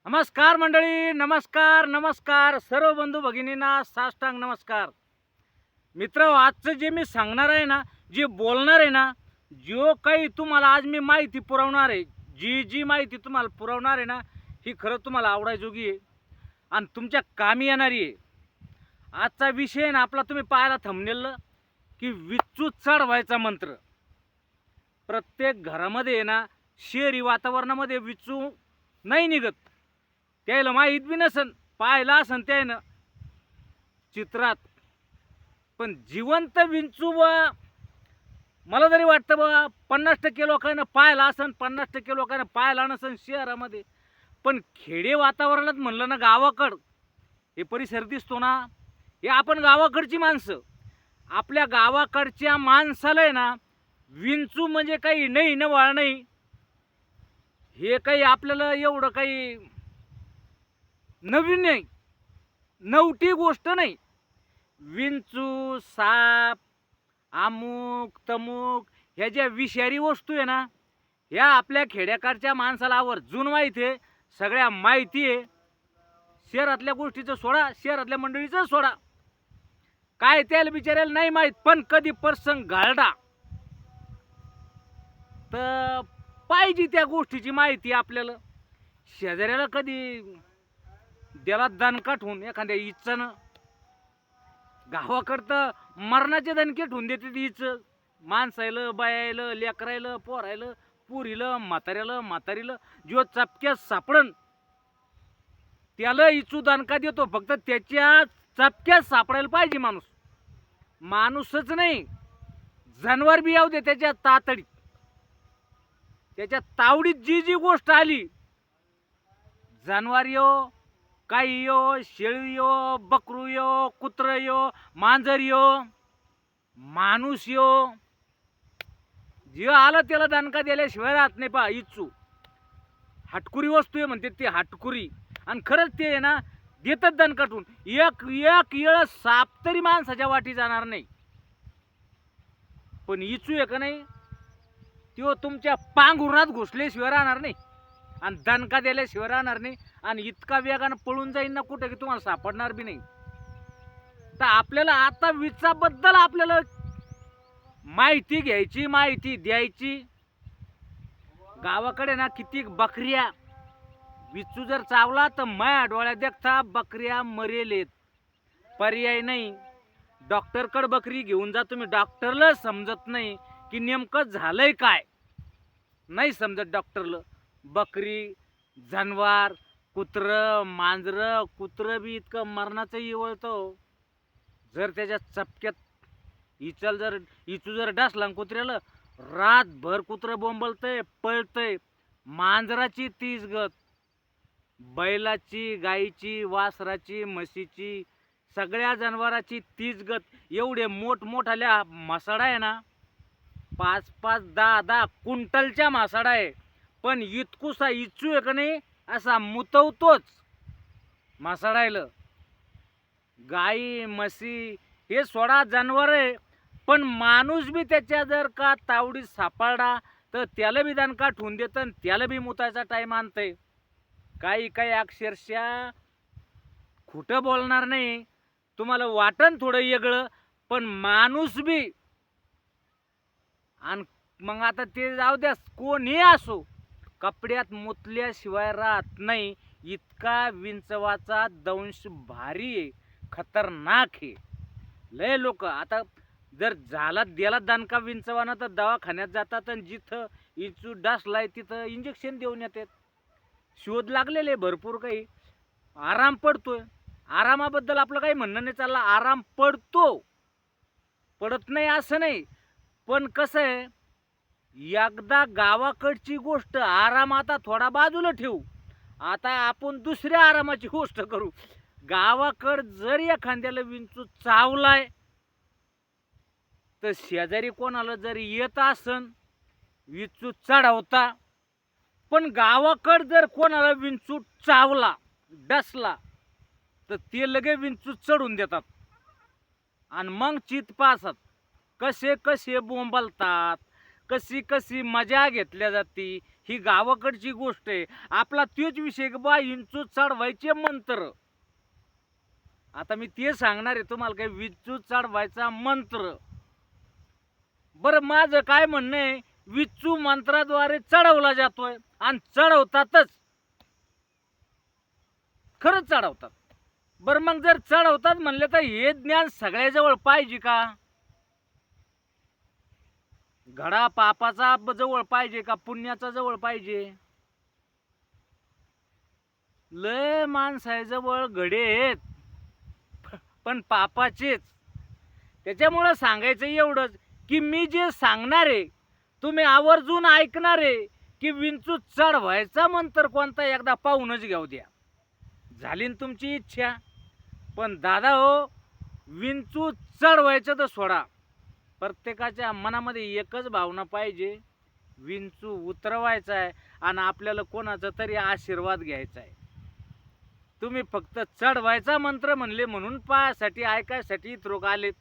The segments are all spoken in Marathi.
नमस्कार मंडळी, नमस्कार नमस्कार सर्व बंधू भगिनींना साष्टांग नमस्कार. मित्र, आजचं जे मी सांगणार आहे ना, जे बोलणार आहे ना, जो काही तुम्हाला आज मी माहिती पुरवणार आहे, जी माहिती तुम्हाला पुरवणार आहे ना, ही खरं तुम्हाला आवडायजोगी आहे आणि तुमच्या कामी येणारी आहे. आजचा विषय ना आपला तुम्ही पाहायला थंबनेलला की विच्चू चढवायचा मंत्र. प्रत्येक घरामध्ये आहे ना, शहरी वातावरणामध्ये विच्चू नाही निघत. त्याला माहीत बी नसन, पाहिला असन त्यानं चित्रात. पण जिवंत विंचू मला तरी वाटतं 50% लोकांना पाहिला असन, 50% लोकांना पाहिला नसन शहरामध्ये. पण खेडे वातावरणात म्हणलं ना, गावाकड हे परिसर दिसतो ना, हे आपण गावाकडची माणसं. आपल्या गावाकडच्या माणसाला आहे ना, विंचू म्हणजे काही नाही नवाळ नाही. हे काही आपल्याला एवढं काही नवीन नाही, नवटी गोष्ट नाही. विंचू, साप, अमुक तमुक ह्या ज्या विषारी वस्तू आहे ना, ह्या आपल्या खेड्याकडच्या माणसाला आवर्जून माहिती आहे, सगळ्या माहिती आहे. शहरातल्या गोष्टीचं सोडा, शहरातल्या मंडळीचं सोडा, काय त्याला बिचारायला नाही माहीत. पण कधी प्रसंग घडला तर पाहिजे त्या गोष्टीची माहिती आपल्याला. शेजाऱ्याला कधी त्याला दणका ठेवून एखाद्या इच्छानं, गावाकडं तर मरणाचे दणके ठेवून देते ती इच्छ. माणसायला, बायायला, लेकरायला, पोरायला, पुरीला, म्हातारीला जो चपक्यात सापडन त्याला इचू दणका देतो. फक्त त्याच्या चपक्यात सापडायला पाहिजे माणूस. माणूसच नाही, जनावर बी येऊ दे त्याच्या तातडीत, त्याच्या तावडीत जी गोष्ट आली, जनावर यो, गाई यो, शेळी यो, बकरू यो, कुत्र यो, मांजर यो, माणूस यो, जे आलं त्याला दणका दिल्याशिवाय राहत नाही. पहा, इच्छू हटकुरी वस्तू आहे म्हणते ती, हटकुरी. आणि खरंच ते आहे ना, देतात दणकाटून. एक येळ साप तरी माणसाच्या वाटी जाणार नाही. पण इचू आहे का नाही, तो तुमच्या पांघुरात घुसल्याशिवाय राहणार नाही आणि दणका दिल्याशिवाय राहणार नाही. आणि इतका वेगानं पळून जाईन ना कुठं की तुम्हाला सापडणार बी नाही. तर आपल्याला आता विचाबद्दल आपल्याला माहिती घ्यायची, माहिती द्यायची. गावाकडे ना किती बकऱ्या, विचू जर चावला तर माया डोळ्यात देखता बकऱ्या मरेलेत. पर्याय नाही, डॉक्टरकडे बकरी घेऊन जा तुम्ही. डॉक्टरला समजत नाही की नेमकं झालंय काय, नाही समजत डॉक्टरला. बकरी, जनावर, कुत्र, मांजर, कुत्र बी इतकं मरणाचं इवळतो. जर त्याच्या चपक्यात इचू जर डासला कुत्र्याला, रातभर कुत्र बोंबलतय, पळतय. मांजराची तीच गत, बैलाची, गाईची, वासराची, म्हशीची, सगळ्या जनावराची तीच गत. एवढे मोठमोठाल्या मासाडा आहे ना, 5-5, 10-10 क्विंटलच्या मासाडा आहे. पण इतकुसा इचू आहे का नाही, असा मुतवतोच मासाडायला. गाई, म्हशी हे सोडा जनावर आहे, पण माणूस बी त्याच्या जर का तावडीत सापडला तर त्याला बी दणका ठेवून देतं आणि त्याला बी मुतायचा टाईम आणतंय. काही अक्षरशः खोटं बोलणार नाही, तुम्हाला वाटन थोडं वेगळं, पण माणूस बी. आणि मग आता ते जाऊ द्या, कोणी असो, कपड्यात मुतल्याशिवाय राहत नाही. इतका विंचवाचा दंश भारी आहे, खतरनाक आहे. लय लोक आता जर झाला दिला दणका विंचवाना तर दवाखान्यात जातात आणि जिथं इचू डासलाय तिथं इंजेक्शन देऊन येतात. शोध लागलेले भरपूर. काही आराम पडतोय. आरामाबद्दल आपलं काही म्हणणं नाही चाललं, आराम पडतो, पडत नाही असं नाही. पण कसं आहे, एकदा गावाकडची गोष्ट आराम आता थोडा बाजूला ठेवू, आता आपण दुसऱ्या आरामाची गोष्ट करू. गावाकड जर एखाद्याला विंचू चावलाय तर शेजारी कोणाला जर येत असन विंचू चढवता. पण गावाकड जर कोणाला विंचू चावला, डसला, तर ते लगे विंचू चढून देतात आणि मग चितपासात कसे कसे बोंबलतात, कशी कशी मजा घेतल्या जाते ही गावाकडची गोष्ट आहे. आपला तोच विषय बा विंचू चढवायचे मंत्र. आता मी ते सांगणार आहे तुम्हाला काय विंचू चढवायचा मंत्र. बरं माझं काय म्हणणं आहे, विंचू मंत्राद्वारे चढवला जातोय आणि चढवतातच, खरंच चढवतात. बरं मग जर चढवतात म्हणले तर हे ज्ञान सगळ्याजवळ पाहिजे का? घडा पापाचा जवळ पाहिजे का पुण्याचा जवळ पाहिजे? लय माणसाजवळ घडे आहेत पण पापाचेच. त्याच्यामुळं सांगायचं एवढंच की मी जे सांगणार आहे तुम्ही आवर्जून ऐकणार आहे की विंचू चढवायचा मंत्र कोणता एकदा पाहूनच घेऊ द्या. झाली ना तुमची इच्छा. पण दादा हो, विंचू चढवायचं तर सोडा, प्रत्येकाच्या मनामध्ये एकच भावना पाहिजे, विंचू उतरवायचा आहे आणि आपल्याला कोणाचा तरी आशीर्वाद घ्यायचा आहे. तुम्ही फक्त चढवायचा मंत्र म्हणले म्हणून पाहासाठी ऐकायसाठी इतरोक आलेत,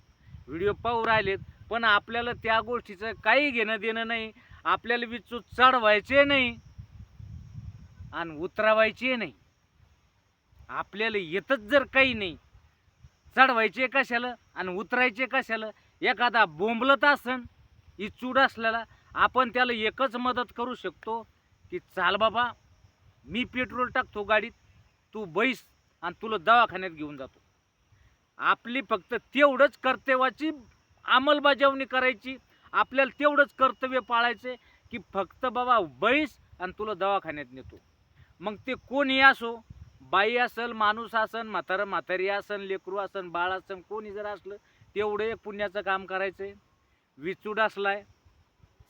व्हिडिओ पाहू राहिलेत, पण आपल्याला त्या गोष्टीचं काही घेणं देणं नाही. आपल्याला विंचू चढवायचे नाही आणि उतरवायचे नाही. आपल्याला येतच जर काही नाही, चढवायचे कशाला आणि उतरायचे कशाला? एखादा बोंबलत असन इचूड असलेला, आपण त्याला एकच मदत करू शकतो की चाल बाबा, मी पेट्रोल टाकतो गाडीत, तू बैस आणि तुला दवाखान्यात घेऊन जातो. आपली फक्त तेवढंच कर्तव्याची अंमलबजावणी करायची. आपल्याला तेवढंच कर्तव्य पाळायचे की फक्त बाबा बैस आणि तुला दवाखान्यात नेतो. मग ते कोणी असो, बाई असल, माणूस असन, म्हातारी असन, लेकरू असन, बाळ असन, कोणी जर असलं तेवढं एक पुण्याचं काम करायचंय. विचूड असलाय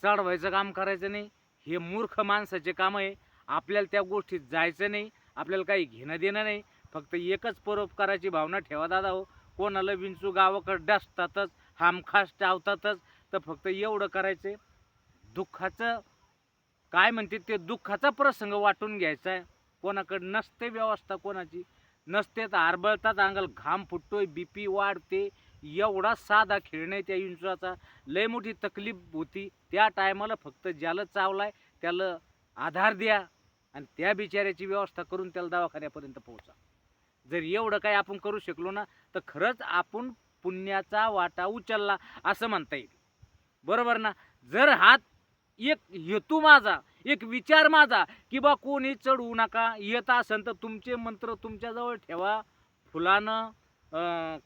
चढवायचं काम करायचं नाही. हे मूर्ख माणसाचे काम आहे. आपल्याला त्या गोष्टीत जायचं नाही, आपल्याला काही घेणं देणं नाही. फक्त एकच परोपकाराची भावना ठेवा दादा हो. कोणाला विंचू गावाकडे डसतातच, हमखास चावतातच, तर फक्त एवढं करायचंय, दुःखाचं काय म्हणते ते दुःखाचा प्रसंग वाटून घ्यायचा आहे. कोणाकडे नसते व्यवस्था, कोणाची नसते तर आरबळतात, अंगाला घाम फुटतोय, बीपी वाढते. एवढा साधा खेळ नाही त्या विंचूचा. लय मोठी तकलीफ होती त्या टायमाला. फक्त ज्याला चावलाय त्याला आधार द्या आणि त्या बिचाऱ्याची व्यवस्था करून त्याला दवाखान्यापर्यंत पोहोचा. जर एवढं काही आपण करू शकलो ना तर खरंच आपण पुण्याचा वाटा उचलला असं म्हणता येईल. बरोबर ना? जर हात एक हेतू माझा, एक विचार माझा की बा कोणी चढवू नका, येत असेल तर तुमचे मंत्र तुमच्याजवळ ठेवा, फुलानं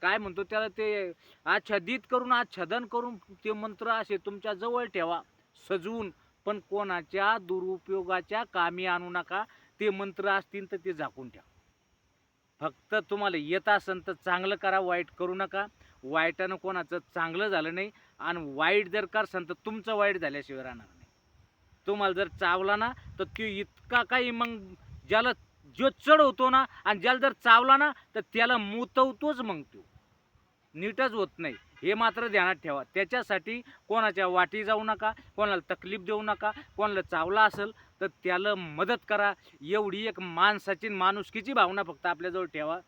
काय म्हणतो त्याला ते आच्छादित करून, आच्छादन करून ते मंत्र असे तुमच्या जवळ ठेवा सजवून, पण कोणाच्या दुरुपयोगाच्या कामी आणू नका. ते मंत्र असतील तर ते झाकून ठेवा. फक्त तुम्हाला येत असेल तर चांगलं करा, वाईट करू नका. वाईटानं कोणाचं चांगलं झालं नाही आणि वाईट जर करसान तर तुमचं वाईट झाल्याशिवाय राहणार नाही. तुम्हाला जर चावला ना तर तो इतका काही मग ज्याला जो चढवतो ना आणि ज्याला जर चावला ना तर त्याला मुतवतोच, मग तो नीटच होत नाही. हे मात्र ध्यानात ठेवा. त्याच्यासाठी कोणाच्या वाटी जाऊ नका, कोणाला तकलीफ देऊ नका. कोणाला चावला असेल तर त्याला मदत करा. एवढी एक माणसाची माणुसकीची भावना फक्त आपल्याजवळ ठेवा.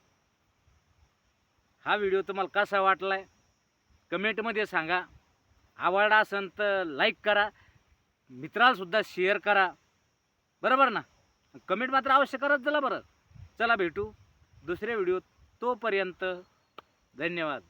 हा व्हिडिओ तुम्हाला कसा वाटलाय कमेंटमध्ये सांगा. आवडला असेल तर लाईक करा, मित्राला सुद्धा शेअर करा. बरोबर ना? कमेंट मात्र अवश्य करत चला. बरं चला भेटू दुसऱ्या व्हिडिओत. तोपर्यंत धन्यवाद.